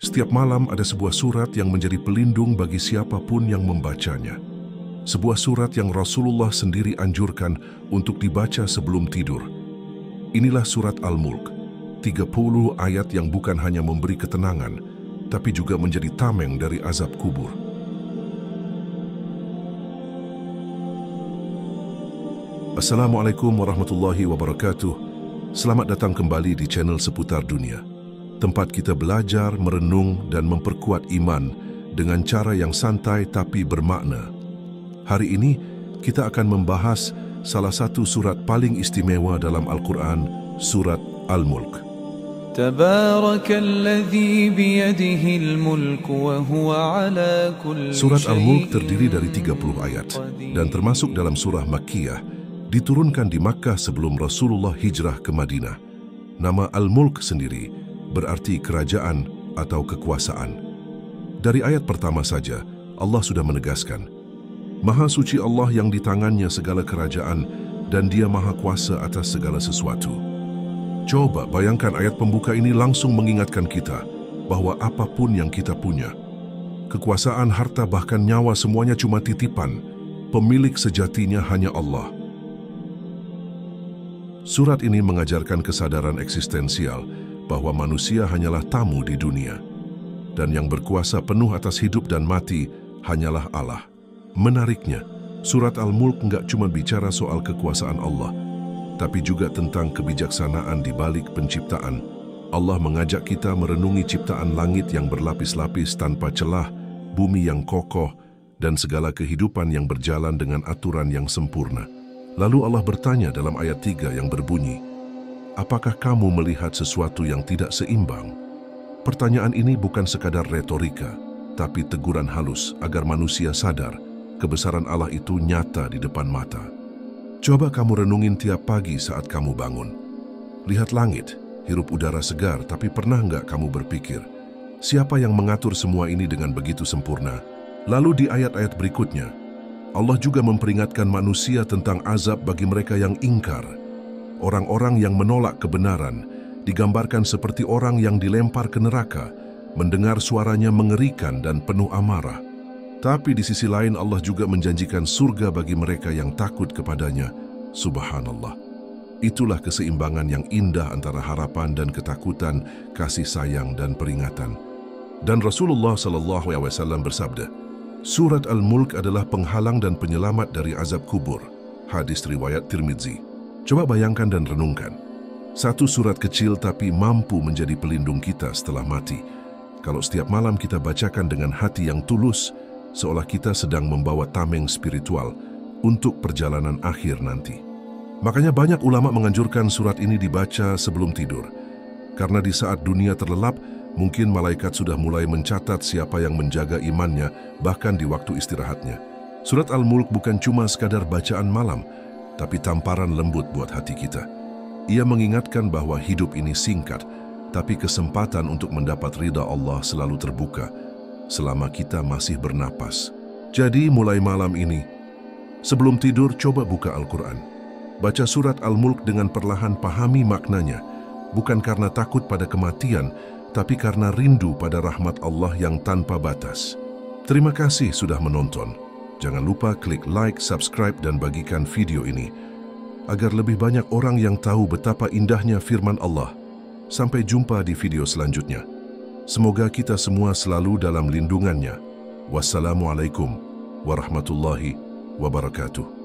Setiap malam ada sebuah surat yang menjadi pelindung bagi siapapun yang membacanya. Sebuah surat yang Rasulullah sendiri anjurkan untuk dibaca sebelum tidur. Inilah surat Al-Mulk, 30 ayat yang bukan hanya memberi ketenangan, tapi juga menjadi tameng dari azab kubur. Assalamualaikum warahmatullahi wabarakatuh. Selamat datang kembali di channel Seputar Dunia, tempat kita belajar, merenung, dan memperkuat iman dengan cara yang santai tapi bermakna. Hari ini, kita akan membahas salah satu surat paling istimewa dalam Al-Quran, surat Al-Mulk. Surat Al-Mulk terdiri dari 30 ayat dan termasuk dalam surah Makkiyah, diturunkan di Makkah sebelum Rasulullah hijrah ke Madinah. Nama Al-Mulk sendiri berarti kerajaan atau kekuasaan. Dari ayat pertama saja, Allah sudah menegaskan, Maha suci Allah yang di tangannya segala kerajaan dan Dia Maha kuasa atas segala sesuatu. Coba bayangkan ayat pembuka ini langsung mengingatkan kita bahwa apapun yang kita punya, kekuasaan, harta, bahkan nyawa, semuanya cuma titipan. Pemilik sejatinya hanya Allah. Surat ini mengajarkan kesadaran eksistensial bahwa manusia hanyalah tamu di dunia, dan yang berkuasa penuh atas hidup dan mati hanyalah Allah. Menariknya, surat Al-Mulk nggak cuma bicara soal kekuasaan Allah, tapi juga tentang kebijaksanaan di balik penciptaan. Allah mengajak kita merenungi ciptaan langit yang berlapis-lapis tanpa celah, bumi yang kokoh, dan segala kehidupan yang berjalan dengan aturan yang sempurna. Lalu Allah bertanya dalam ayat 3 yang berbunyi, apakah kamu melihat sesuatu yang tidak seimbang? Pertanyaan ini bukan sekadar retorika, tapi teguran halus agar manusia sadar kebesaran Allah itu nyata di depan mata. Coba kamu renungin tiap pagi saat kamu bangun. Lihat langit, hirup udara segar, tapi pernah nggak kamu berpikir, siapa yang mengatur semua ini dengan begitu sempurna? Lalu di ayat-ayat berikutnya, Allah juga memperingatkan manusia tentang azab bagi mereka yang ingkar. Orang-orang yang menolak kebenaran digambarkan seperti orang yang dilempar ke neraka, mendengar suaranya mengerikan dan penuh amarah. Tapi di sisi lain Allah juga menjanjikan surga bagi mereka yang takut kepadanya. Subhanallah. Itulah keseimbangan yang indah antara harapan dan ketakutan, kasih sayang dan peringatan. Dan Rasulullah SAW bersabda, surat Al-Mulk adalah penghalang dan penyelamat dari azab kubur. Hadis riwayat Tirmidzi. Coba bayangkan dan renungkan. Satu surat kecil tapi mampu menjadi pelindung kita setelah mati. Kalau setiap malam kita bacakan dengan hati yang tulus, seolah kita sedang membawa tameng spiritual untuk perjalanan akhir nanti. Makanya banyak ulama menganjurkan surat ini dibaca sebelum tidur. Karena di saat dunia terlelap, mungkin malaikat sudah mulai mencatat siapa yang menjaga imannya, bahkan di waktu istirahatnya. Surat Al-Mulk bukan cuma sekadar bacaan malam, tapi tamparan lembut buat hati kita. Ia mengingatkan bahwa hidup ini singkat, tapi kesempatan untuk mendapat ridha Allah selalu terbuka selama kita masih bernapas. Jadi mulai malam ini, sebelum tidur coba buka Al-Quran. Baca surat Al-Mulk dengan perlahan, pahami maknanya, bukan karena takut pada kematian, tapi karena rindu pada rahmat Allah yang tanpa batas. Terima kasih sudah menonton. Jangan lupa klik like, subscribe, dan bagikan video ini, agar lebih banyak orang yang tahu betapa indahnya firman Allah. Sampai jumpa di video selanjutnya. Semoga kita semua selalu dalam lindungannya. Wassalamualaikum warahmatullahi wabarakatuh.